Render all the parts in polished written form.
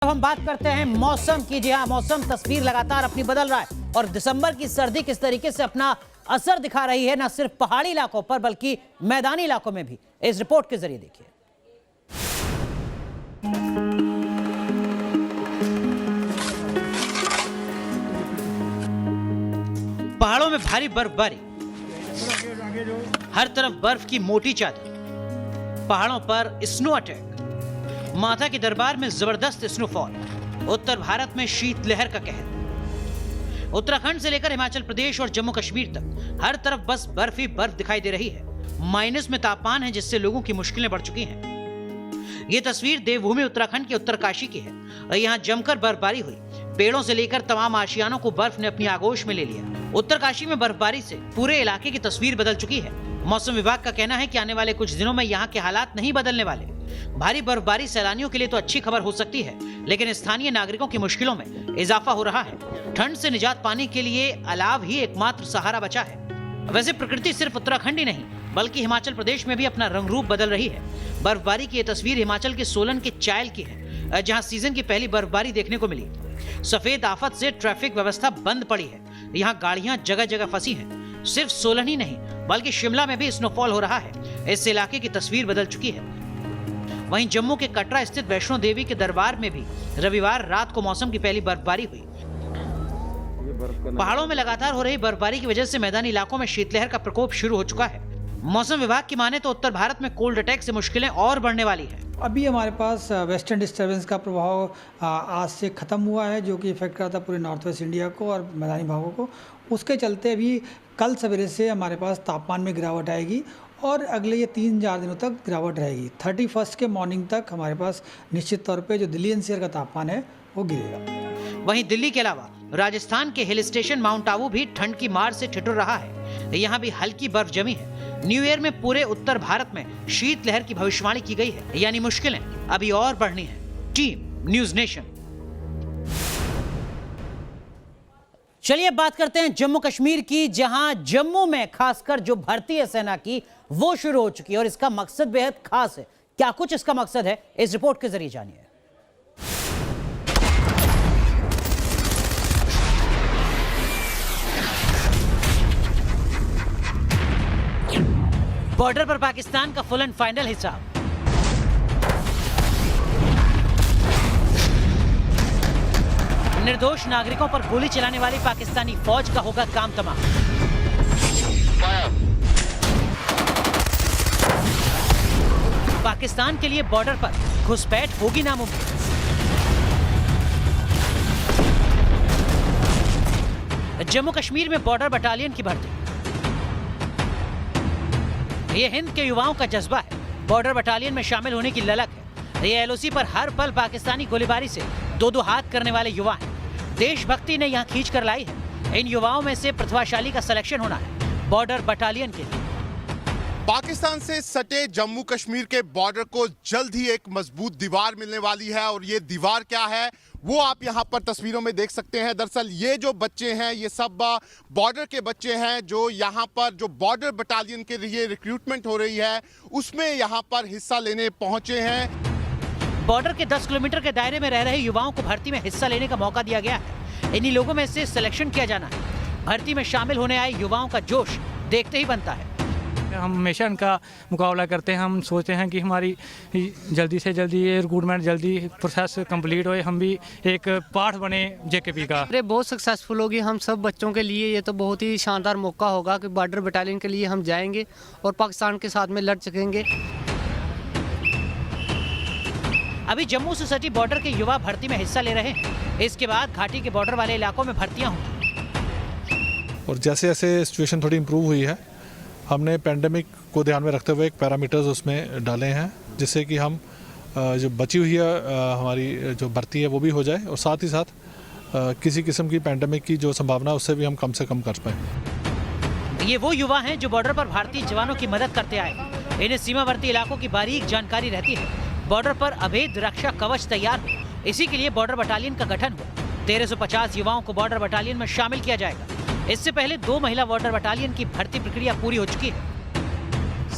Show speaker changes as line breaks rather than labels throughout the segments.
अब हम बात करते हैं मौसम की। जी हाँ, मौसम तस्वीर लगातार अपनी बदल रहा है और दिसंबर की सर्दी किस तरीके से अपना असर दिखा रही है, न सिर्फ पहाड़ी इलाकों पर बल्कि मैदानी इलाकों में भी। इस रिपोर्ट के जरिए देखिए। पहाड़ों में भारी बर्फबारी, हर तरफ बर्फ की मोटी चादर, पहाड़ों पर स्नो अटैक, माथा के दरबार में जबरदस्त स्नोफॉल, उत्तर भारत में शीतलहर का कहर। उत्तराखंड से लेकर हिमाचल प्रदेश और जम्मू कश्मीर तक हर तरफ बस बर्फ ही बर्फ दिखाई दे रही है। माइनस में तापमान है, जिससे लोगों की मुश्किलें बढ़ चुकी हैं। ये तस्वीर देवभूमि उत्तराखंड के उत्तरकाशी की है और यहाँ जमकर बर्फबारी हुई। पेड़ों से लेकर तमाम आशियानों को बर्फ ने अपनी आगोश में ले लिया। उत्तरकाशी में बर्फबारी से पूरे इलाके की तस्वीर बदल चुकी है। मौसम विभाग का कहना है कि आने वाले कुछ दिनों में यहाँ के हालात नहीं बदलने वाले। भारी बर्फबारी सैलानियों के लिए तो अच्छी खबर हो सकती है, लेकिन स्थानीय नागरिकों की मुश्किलों में इजाफा हो रहा है। ठंड से निजात पाने के लिए अलाव ही एकमात्र सहारा बचा है। वैसे प्रकृति सिर्फ उत्तराखंड ही नहीं बल्कि हिमाचल प्रदेश में भी अपना रंग रूप बदल रही है। बर्फबारी की ये तस्वीर हिमाचल के सोलन के चायल की है, जहाँ सीजन की पहली बर्फबारी देखने को मिली। सफेद आफत से ट्रैफिक व्यवस्था बंद पड़ी है। यहाँ गाड़ियां जगह जगह फंसी हैं। सिर्फ सोलन ही नहीं बल्कि शिमला में भी स्नोफॉल हो रहा है। इस इलाके की तस्वीर बदल चुकी है। वहीं जम्मू के कटरा स्थित वैष्णो देवी के दरबार में भी रविवार रात को मौसम की पहली बर्फबारी हुई। पहाड़ों में लगातार हो रही बर्फबारी की वजह से मैदानी इलाकों में शीतलहर का प्रकोप शुरू हो चुका है। मौसम विभाग की माने तो उत्तर भारत में कोल्ड अटैक से मुश्किलें और बढ़ने वाली है।
अभी हमारे पास वेस्टर्न डिस्टर्बेंस का प्रभाव आज से ख़त्म हुआ है, जो कि इफेक्ट करता पूरे नॉर्थ वेस्ट इंडिया को और मैदानी भागों को। उसके चलते अभी कल सवेरे से हमारे पास तापमान में गिरावट आएगी और अगले ये 3-4 दिनों तक गिरावट रहेगी। 31 के मॉर्निंग तक हमारे पास निश्चित तौर पे जो दिल्ली एनसीआर का तापमान है वो गिरेगा।
वहीं दिल्ली के अलावा राजस्थान के हिल स्टेशन माउंट आबू भी ठंड की मार से ठिठुर रहा है। यहाँ भी हल्की बर्फ जमी है। न्यू ईयर में पूरे उत्तर भारत में शीतलहर की भविष्यवाणी की गई है, यानी मुश्किलें अभी और बढ़नी है। Team news nation. चलिए बात करते हैं जम्मू कश्मीर की, जहां जम्मू में खासकर जो भर्ती है सेना की वो शुरू हो चुकी है और इसका मकसद बेहद खास है। क्या कुछ इसका मकसद है, इस रिपोर्ट के जरिए जानिए। बॉर्डर पर पाकिस्तान का फुल एंड फाइनल हिसाब। निर्दोष नागरिकों पर गोली चलाने वाली पाकिस्तानी फौज का होगा काम तमाम। पाकिस्तान के लिए बॉर्डर पर घुसपैठ होगी नामुमकिन। जम्मू कश्मीर में बॉर्डर बटालियन की भर्ती। ये हिंद के युवाओं का जज्बा है। बॉर्डर बटालियन में शामिल होने की ललक है। ये एलओसी पर हर पल पाकिस्तानी गोलीबारी से दो हाथ करने वाले युवा हैं। देशभक्ति ने यहाँ खींच कर लाई है। इन युवाओं में से प्रतिभाशाली का सिलेक्शन होना है बॉर्डर बटालियन के लिए।
पाकिस्तान से सटे जम्मू कश्मीर के बॉर्डर को जल्द ही एक मजबूत दीवार मिलने वाली है और ये दीवार क्या है वो आप यहाँ पर तस्वीरों में देख सकते हैं। दरअसल ये जो बच्चे हैं ये सब बॉर्डर के बच्चे हैं, जो यहाँ पर जो बॉर्डर बटालियन के लिए रिक्रूटमेंट हो रही है उसमें यहाँ पर हिस्सा लेने पहुंचे हैं।
बॉर्डर के 10 किलोमीटर के दायरे में रह रहे युवाओं को भर्ती में हिस्सा लेने का मौका दिया गया है। इन्हीं लोगों में से सिलेक्शन किया जाना है। भर्ती में शामिल होने आए युवाओं का जोश देखते ही बनता है।
हम हमेशा इनका मुकाबला करते हैं। हम सोचते हैं कि हमारी जल्दी से जल्दी ये रिक्रूटमेंट जल्दी प्रोसेस कंप्लीट होए, हम भी एक पार्ट बने जेकेपी का।
अरे बहुत सक्सेसफुल होगी हम सब बच्चों के लिए। ये तो बहुत ही शानदार मौका होगा कि बॉर्डर बटालियन के लिए हम जाएंगे और पाकिस्तान के साथ में लड़ सकेंगे।
अभी जम्मू से सटी बॉर्डर के युवा भर्ती में हिस्सा ले रहे हैं। इसके बाद घाटी के बॉर्डर वाले इलाकों में भर्तियां होंगी।
और जैसे जैसे सिचुएशन थोड़ी इम्प्रूव हुई है, हमने पेंडेमिक को ध्यान में रखते हुए एक पैरामीटर्स उसमें डाले हैं, जिससे कि हम जो बची हुई है हमारी जो भर्ती है वो भी हो जाए और साथ ही साथ किसी किस्म की पेंडेमिक की जो संभावना उससे भी हम कम से कम कर पाएँ।
ये वो युवा हैं जो बॉर्डर पर भारतीय जवानों की मदद करते आए। इन्हें सीमावर्ती इलाकों की बारीक जानकारी रहती है। बॉर्डर पर अभेद रक्षा कवच तैयार हो, इसी के लिए बॉर्डर बटालियन का गठन हुआ। 1350 युवाओं को बॉर्डर बटालियन में शामिल किया जाएगा। इससे पहले 2 महिला बॉर्डर बटालियन की भर्ती प्रक्रिया पूरी हो चुकी है।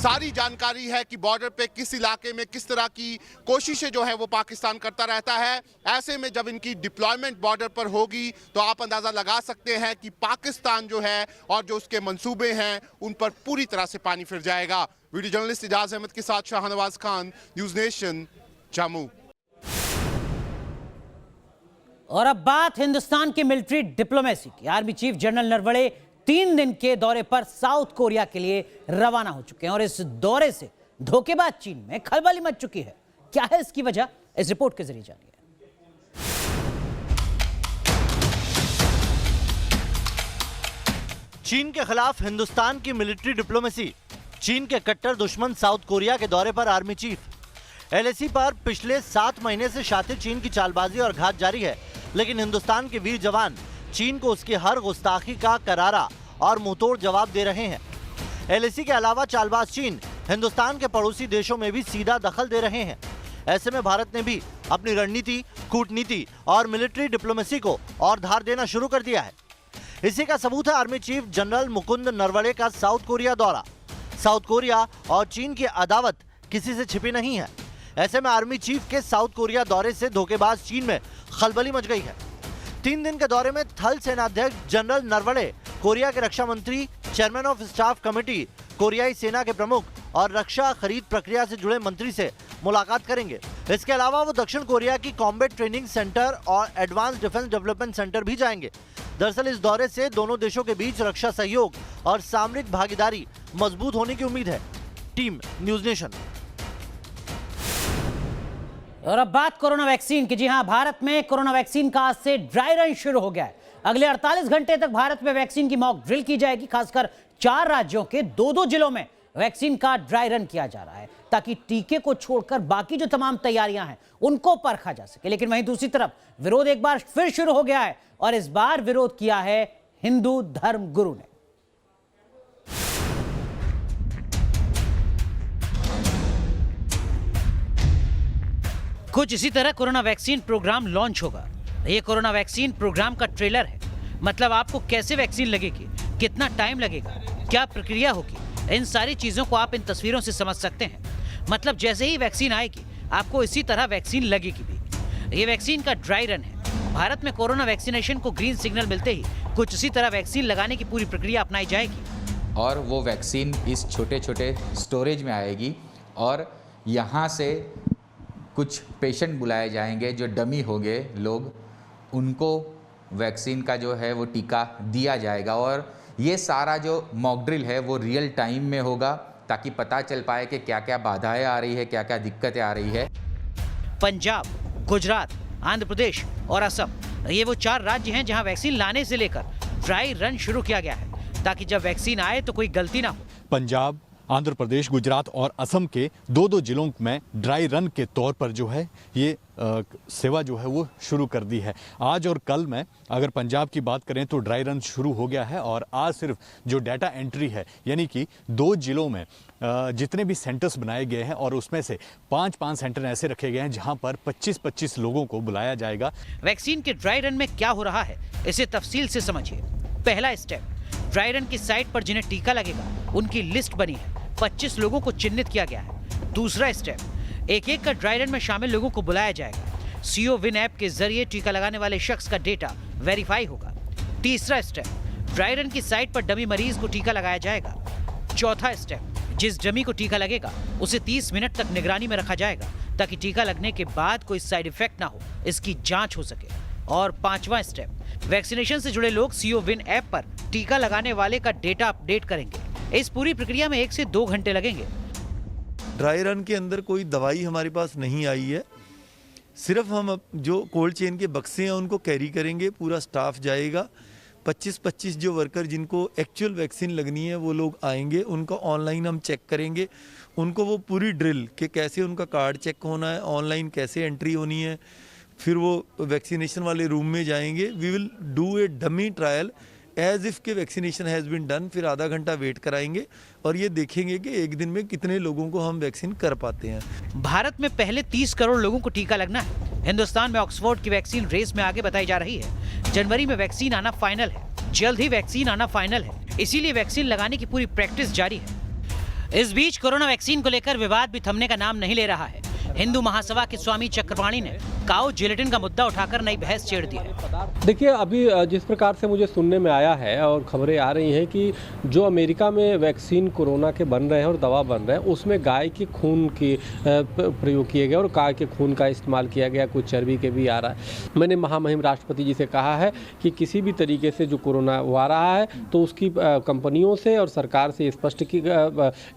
सारी जानकारी है कि बॉर्डर पे किस इलाके में किस तरह की कोशिशें जो है वो पाकिस्तान करता रहता है। ऐसे में जब इनकी डिप्लॉयमेंट बॉर्डर पर होगी तो आप अंदाज़ा लगा सकते हैं कि पाकिस्तान जो है और जो उसके मंसूबे हैं उन पर पूरी तरह से पानी फिर जाएगा। वीडियो जर्नलिस्ट इजाज अहमद के साथ शाहनवाज खान, न्यूज़ नेशन, जम्मू।
और अब बात हिंदुस्तान की मिलिट्री डिप्लोमेसी की। आर्मी चीफ जनरल नरवणे 3 दिन के दौरे पर साउथ कोरिया के लिए रवाना हो चुके हैं और इस दौरे से धोखेबाज चीन में खलबली मच चुकी है। क्या है इसकी वजह, इस रिपोर्ट के जरिए जानिए।
चीन के खिलाफ हिंदुस्तान की मिलिट्री डिप्लोमेसी। चीन के कट्टर दुश्मन साउथ कोरिया के दौरे पर आर्मी चीफ। एलएसी पर पिछले 7 महीने से शातिर चीन की चालबाजी और घात जारी है, लेकिन हिंदुस्तान के वीर जवान चीन को उसकी हर गुस्ताखी का करारा और मुंहतोड़ जवाब दे रहे हैं। एलएसी के अलावा चालबाज चीन हिंदुस्तान के पड़ोसी देशों में भी सीधा दखल दे रहे हैं। ऐसे में भारत ने भी अपनी रणनीति, कूटनीति और मिलिट्री डिप्लोमेसी को और धार देना शुरू कर दिया है। इसी का सबूत है army chief general Mukund Naravane का साउथ कोरिया दौरा। साउथ कोरिया और चीन की अदावत किसी से छिपी नहीं है। ऐसे में आर्मी चीफ के साउथ कोरिया दौरे से धोखेबाज चीन में खलबली मच गई है। 3 दिन के दौरे में थल सेनाध्यक्ष जनरल नरवणे कोरिया के रक्षा मंत्री, चेयरमैन ऑफ स्टाफ कमेटी, कोरियाई सेना के प्रमुख और रक्षा खरीद प्रक्रिया से जुड़े मंत्री से मुलाकात करेंगे। इसके अलावा वो दक्षिण कोरिया की कॉम्बैट ट्रेनिंग सेंटर और एडवांस डिफेंस डेवलपमेंट सेंटर भी जाएंगे। दरअसल इस दौरे से दोनों देशों के बीच रक्षा सहयोग और सामरिक भागीदारी मजबूत होने की उम्मीद है। Team news nation.
और अब बात कोरोना वैक्सीन की। जी हां, भारत में कोरोना वैक्सीन का आज से ड्राई रन शुरू हो गया है। अगले 48 घंटे तक भारत में वैक्सीन की मॉक ड्रिल की जाएगी। खासकर 4 राज्यों के 2-2 जिलों में वैक्सीन का ड्राई रन किया जा रहा है ताकि टीके को छोड़कर बाकी जो तमाम तैयारियां हैं उनको परखा जा सके। लेकिन वहीं दूसरी तरफ विरोध एक बार फिर शुरू हो गया है और इस बार विरोध किया है हिंदू धर्म गुरु ने। कुछ इसी तरह कोरोना वैक्सीन प्रोग्राम लॉन्च होगा। ये कोरोना वैक्सीन प्रोग्राम का ट्रेलर है। मतलब आपको कैसे वैक्सीन लगेगी, कितना टाइम लगेगा, क्या प्रक्रिया होगी, इन सारी चीजों को आप इन तस्वीरों से समझ सकते हैं। मतलब जैसे ही वैक्सीन आएगी आपको इसी तरह वैक्सीन लगेगी भी। ये वैक्सीन का ड्राई रन है। भारत में कोरोना वैक्सीनेशन को ग्रीन सिग्नल मिलते ही कुछ इसी तरह वैक्सीन लगाने की पूरी प्रक्रिया अपनाई जाएगी।
और वो वैक्सीन इस छोटे छोटे स्टोरेज में आएगी और यहाँ से कुछ पेशेंट बुलाए जाएंगे जो डमी होंगे लोग, उनको वैक्सीन का जो है वो टीका दिया जाएगा। और ये सारा जो मॉक ड्रिल है वो रियल टाइम में होगा ताकि पता चल पाए कि क्या क्या बाधाएं आ रही है, क्या क्या दिक्कतें आ रही है।
पंजाब, गुजरात, आंध्र प्रदेश और असम, ये वो 4 राज्य हैं जहां वैक्सीन लाने से लेकर ड्राई रन शुरू किया गया है ताकि जब वैक्सीन आए तो कोई गलती ना हो।
पंजाब, आंध्र प्रदेश, गुजरात और असम के 2-2 जिलों में ड्राई रन के तौर पर जो है ये सेवा जो है वो शुरू कर दी है। आज और कल में अगर पंजाब की बात करें तो ड्राई रन शुरू हो गया है और आज सिर्फ जो डाटा एंट्री है यानी कि 2 जिलों में जितने भी सेंटर्स बनाए गए हैं और उसमें से 5 सेंटर ऐसे रखे गए हैं जहां पर 25 लोगों को बुलाया जाएगा।
वैक्सीन के ड्राई रन में क्या हो रहा है इसे तफसील से समझिए। पहला स्टेप, ड्राई रन की साइट पर जिन्हें टीका लगेगा उनकी लिस्ट बनी है। 25 लोगों को चिन्हित किया गया है। दूसरा स्टेप, एक का ड्राई रन में शामिल लोगों को बुलाया जाएगा। सीओ विन ऐप के जरिए टीका लगाने वाले शख्स का डेटा वेरीफाई होगा। तीसरा स्टेप, ड्राई रन की साइट पर डमी मरीज को टीका लगाया जाएगा। चौथा स्टेप, जिस डमी को टीका लगेगा उसे 30 मिनट तक निगरानी में रखा जाएगा ताकि टीका लगने के बाद कोई साइड इफेक्ट ना हो, इसकी जांच हो सके। और 5वां स्टेप, वैक्सीनेशन से जुड़े लोग सीओ विन ऐप पर टीका लगाने वाले का डेटा अपडेट करेंगे। इस पूरी प्रक्रिया में 1 से 2 घंटे लगेंगे।
ड्राई रन के अंदर कोई दवाई हमारे पास नहीं आई है, सिर्फ हम जो कोल्ड चेन के बक्से हैं उनको कैरी करेंगे। पूरा स्टाफ जाएगा। 25 जो वर्कर जिनको एक्चुअल वैक्सीन लगनी है वो लोग आएंगे, उनको ऑनलाइन हम चेक करेंगे। उनको वो पूरी ड्रिल कि कैसे उनका कार्ड चेक होना है, ऑनलाइन कैसे एंट्री होनी है, फिर वो वैक्सीनेशन वाले रूम में जाएंगे। We will do a dummy trial as if के वैक्सीनेशन हैज़ बीन डन। फिर आधा घंटा वेट कराएंगे और ये देखेंगे कि एक दिन में कितने लोगों को हम वैक्सीन कर पाते हैं।
भारत में पहले 30 करोड़ लोगों को टीका लगना है। हिंदुस्तान में ऑक्सफोर्ड की वैक्सीन रेस में आगे बताई जा रही है। जनवरी में वैक्सीन आना फाइनल है। जल्द ही वैक्सीन आना फाइनल है, इसीलिए वैक्सीन लगाने की पूरी प्रैक्टिस जारी है। इस बीच कोरोना वैक्सीन को लेकर विवाद भी थमने का नाम नहीं ले रहा है। हिंदू महासभा के स्वामी चक्रपाणी ने काऊ जिलेटिन का मुद्दा उठाकर नई बहस छेड़ दी है।
देखिए, अभी जिस प्रकार से मुझे सुनने में आया है और खबरें आ रही हैं कि जो अमेरिका में वैक्सीन कोरोना के बन रहे हैं और दवा बन रहे हैं, उसमें गाय के खून की प्रयोग किए गए और गाय के खून का इस्तेमाल किया गया, कुछ चर्बी के भी आ रहा है। मैंने महामहिम राष्ट्रपति जी से कहा है कि किसी भी तरीके से जो कोरोना आ रहा है तो उसकी कंपनियों से और सरकार से स्पष्ट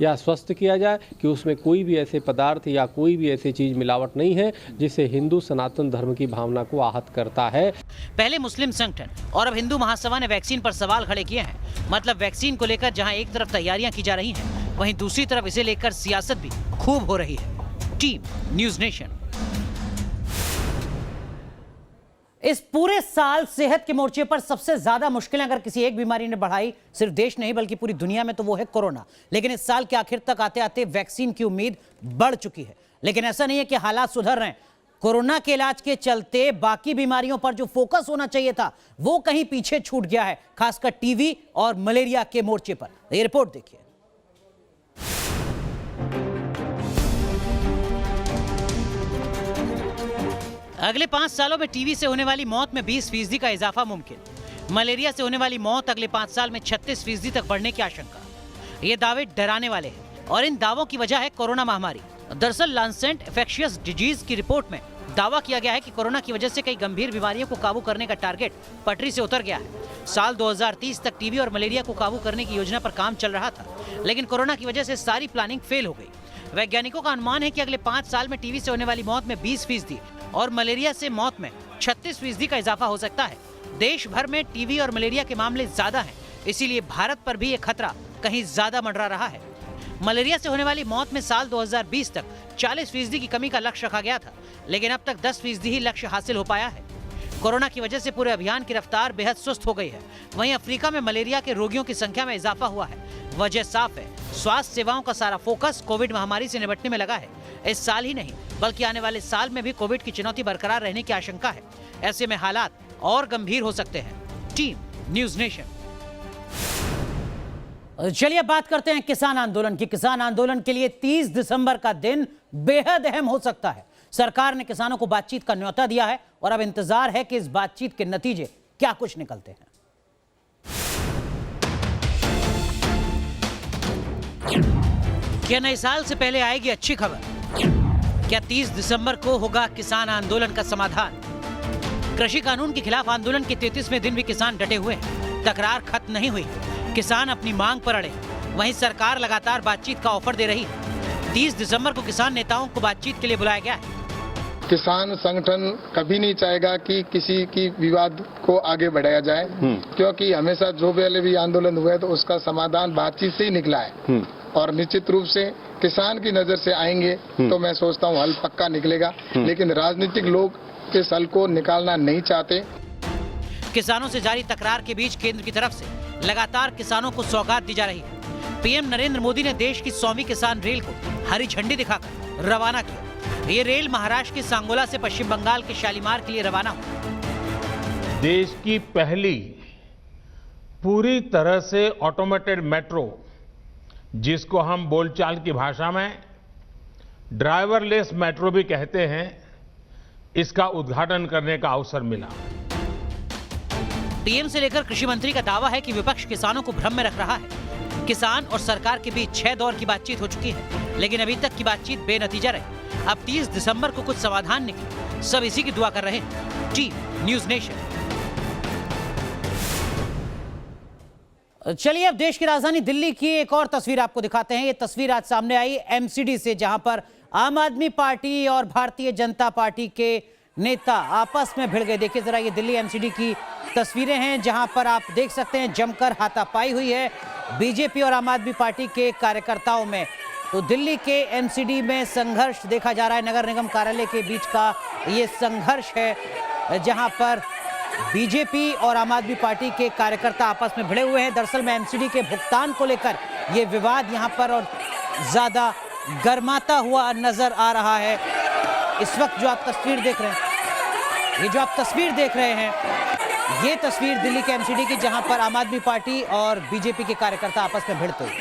या स्पष्ट किया जाए कि उसमें कोई भी ऐसे पदार्थ या कोई भी ऐसी चीज मिलावट नहीं है जिससे हिंदू सनातन धर्म की भावना को आहत करता है।
पहले मुस्लिम संगठन और अब हिंदू महासभा ने वैक्सीन पर सवाल खड़े किए हैं। मतलब वैक्सीन को लेकर जहां एक तरफ तैयारियां की जा रही हैं, वहीं दूसरी तरफ इसे लेकर सियासत भी खूब हो रही है। Team news nation. इस पूरे साल सेहत के मोर्चे पर सबसे ज्यादा मुश्किलें अगर किसी एक बीमारी ने बढ़ाई, सिर्फ देश नहीं बल्कि पूरी दुनिया में, तो वो है कोरोना। लेकिन इस साल के आखिर तक आते आते वैक्सीन की उम्मीद बढ़ चुकी है। लेकिन ऐसा नहीं है कि हालात सुधर रहे हैं। कोरोना के इलाज के चलते बाकी बीमारियों पर जो फोकस होना चाहिए था वो कहीं पीछे छूट गया है, खासकर टीवी और मलेरिया के मोर्चे पर। ये रिपोर्ट देखिए। अगले 5 सालों में टीवी से होने वाली मौत में 20% का इजाफा मुमकिन। मलेरिया से होने वाली मौत अगले 5 साल में 36% तक बढ़ने की आशंका। ये दावे डराने वाले हैं और इन दावों की वजह है कोरोना महामारी। दरअसल लांसेट इन्फेक्शियस डिजीज की रिपोर्ट में दावा किया गया है कि कोरोना की वजह से कई गंभीर बीमारियों को काबू करने का टारगेट पटरी से उतर गया है। साल 2030 तक टीबी और मलेरिया को काबू करने की योजना पर काम चल रहा था, लेकिन कोरोना की वजह से सारी प्लानिंग फेल हो गई। वैज्ञानिकों का अनुमान है कि अगले 5 साल में टीबी से होने वाली मौत में 20% और मलेरिया से मौत में 36% का इजाफा हो सकता है। देश भर में टीबी और मलेरिया के मामले ज्यादा हैं, इसीलिए भारत पर भी ये खतरा कहीं ज्यादा मंडरा रहा है। मलेरिया से होने वाली मौत में साल 2020 तक 40% की कमी का लक्ष्य रखा गया था, लेकिन अब तक 10% ही लक्ष्य हासिल हो पाया है। कोरोना की वजह से पूरे अभियान की रफ्तार बेहद सुस्त हो गई है। वहीं अफ्रीका में मलेरिया के रोगियों की संख्या में इजाफा हुआ है। वजह साफ है, स्वास्थ्य सेवाओं का सारा फोकस कोविड महामारी से निपटने में लगा है। इस साल ही नहीं बल्कि आने वाले साल में भी कोविड की चुनौती बरकरार रहने की आशंका है। ऐसे में हालात और गंभीर हो सकते हैं। Team news nation. चलिए अब बात करते हैं किसान आंदोलन की। किसान आंदोलन के लिए 30 दिसंबर का दिन बेहद अहम हो सकता है। सरकार ने किसानों को बातचीत का न्योता दिया है और अब इंतजार है कि इस बातचीत के नतीजे क्या कुछ निकलते हैं। क्या नए साल से पहले आएगी अच्छी खबर? क्या 30 दिसंबर को होगा किसान आंदोलन का समाधान? कृषि कानून के खिलाफ आंदोलन के 33वें दिन भी किसान डटे हुए हैं। तकरार खत्म नहीं हुई, किसान अपनी मांग पर अड़े। वहीं सरकार लगातार बातचीत का ऑफर दे रही है। 30 दिसंबर को किसान नेताओं को बातचीत के लिए बुलाया गया है।
किसान संगठन कभी नहीं चाहेगा कि किसी की विवाद को आगे बढ़ाया जाए, क्योंकि हमेशा जो पहले भी आंदोलन हुआ है तो उसका समाधान बातचीत से ही निकला है। और निश्चित रूप से किसान की नजर से आएंगे तो मैं सोचता हूँ हल पक्का निकलेगा, लेकिन राजनीतिक लोग इस हल को निकालना नहीं चाहते।
किसानों से जारी तकरार के बीच केंद्र की तरफ से लगातार किसानों को सौगात दी जा रही है। पीएम नरेंद्र मोदी ने देश की 100वीं किसान रेल को हरी झंडी दिखाकर रवाना किया। ये रेल महाराष्ट्र के सांगोला से पश्चिम बंगाल के शालीमार के लिए रवाना हुई।
देश की पहली पूरी तरह से ऑटोमेटेड मेट्रो, जिसको हम बोलचाल की भाषा में ड्राइवरलेस मेट्रो भी कहते हैं, इसका उद्घाटन करने का अवसर मिला।
पीएम से लेकर कृषि मंत्री का दावा है कि विपक्ष किसानों को भ्रम में रख रहा है। किसान और सरकार के बीच 6 दौर की बातचीत हो चुकी है, लेकिन अभी तक की बातचीत बेनतीजा रही। अब 30 दिसंबर को कुछ समाधान निकले, सब इसी की दुआ कर रहे हैं। Team news nation. चलिए अब देश की राजधानी दिल्ली की एक और तस्वीर आपको दिखाते हैं। ये तस्वीर आज सामने आई एमसीडी से, जहां पर आम आदमी पार्टी और भारतीय जनता पार्टी के नेता आपस में भिड़ गए। देखिए जरा, ये दिल्ली एमसीडी की तस्वीरें हैं जहां पर आप देख सकते हैं जमकर हाथापाई हुई है बीजेपी और आम आदमी पार्टी के कार्यकर्ताओं में। तो दिल्ली के एमसीडी में संघर्ष देखा जा रहा है। नगर निगम कार्यालय के बीच का ये संघर्ष है जहां पर बीजेपी और आम आदमी पार्टी के कार्यकर्ता आपस में भिड़े हुए हैं। दरअसल में एमसीडी के भुगतान को लेकर ये विवाद यहां पर और ज्यादा गर्माता हुआ नजर आ रहा है। इस वक्त जो आप तस्वीर देख रहे हैं, ये जो आप तस्वीर देख रहे हैं, ये तस्वीर दिल्ली के एमसीडी की, जहां पर आम आदमी पार्टी और बीजेपी के कार्यकर्ता आपस में भिड़ते हुए।